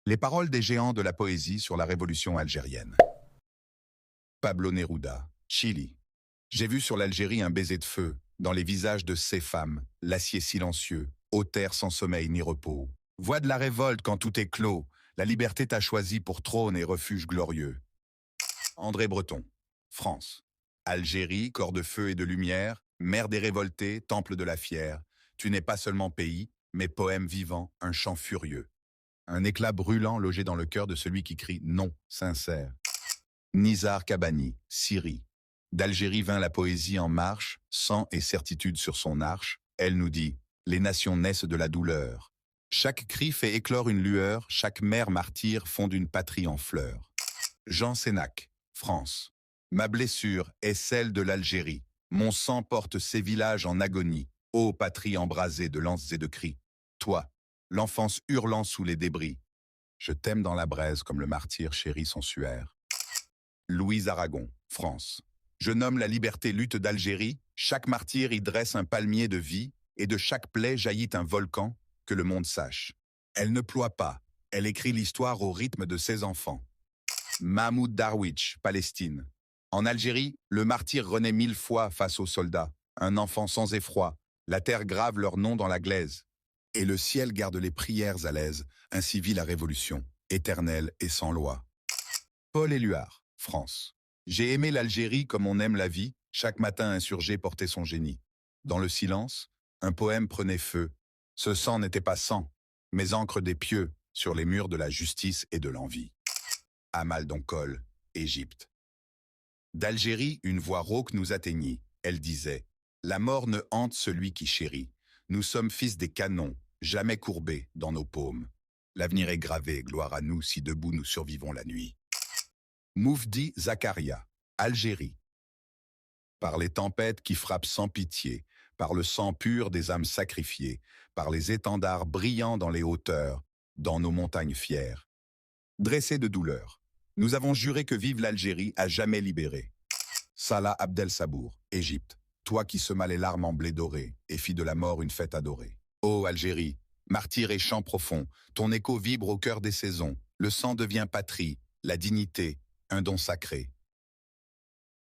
Les paroles des géants de la poésie sur la révolution algérienne. Pablo Neruda, Chili. J'ai vu sur l'Algérie un baiser de feu, dans les visages de ces femmes, l'acier silencieux, aux terres sans sommeil ni repos. Voix de la révolte quand tout est clos, la liberté t'a choisi pour trône et refuge glorieux. André Breton, France. Algérie, corps de feu et de lumière, mère des révoltés, temple de la fière. Tu n'es pas seulement pays, mais poème vivant, un chant furieux. Un éclat brûlant logé dans le cœur de celui qui crie non, sincère. Nizar Kabani, Syrie. D'Algérie vint la poésie en marche, sang et certitude sur son arche. Elle nous dit, les nations naissent de la douleur. Chaque cri fait éclore une lueur, chaque mère martyre fonde une patrie en fleurs. Jean Sénac, France. Ma blessure est celle de l'Algérie. Mon sang porte ces villages en agonie. Ô patrie embrasée de lances et de cris. Toi, l'enfance hurlant sous les débris. Je t'aime dans la braise comme le martyr chérit son suaire. Louise Aragon, France. Je nomme la liberté lutte d'Algérie. Chaque martyr y dresse un palmier de vie, et de chaque plaie jaillit un volcan, que le monde sache. Elle ne ploie pas, elle écrit l'histoire au rythme de ses enfants. Mahmoud Darwish, Palestine. En Algérie, le martyr renaît 1000 fois face aux soldats. Un enfant sans effroi, la terre grave leur nom dans la glaise. Et le ciel garde les prières à l'aise, ainsi vit la révolution, éternelle et sans loi. Paul Éluard, France. J'ai aimé l'Algérie comme on aime la vie, chaque matin insurgé portait son génie. Dans le silence, un poème prenait feu. Ce sang n'était pas sang, mais encre des pieux sur les murs de la justice et de l'envie. Amal Donkol, Égypte. D'Algérie, une voix rauque nous atteignit. Elle disait « La mort ne hante celui qui chérit. Nous sommes fils des canons, jamais courbés dans nos paumes. L'avenir est gravé, gloire à nous si debout nous survivons la nuit. » Moufdi Zakaria, Algérie. Par les tempêtes qui frappent sans pitié, par le sang pur des âmes sacrifiées, par les étendards brillants dans les hauteurs, dans nos montagnes fières. Dressés de douleur, nous avons juré que vive l'Algérie à jamais libérée. Salah Abdel Sabour, Égypte. Toi qui semas les larmes en blé doré et fis de la mort une fête adorée. Ô Algérie, martyr et chant profond, ton écho vibre au cœur des saisons. Le sang devient patrie, la dignité, un don sacré.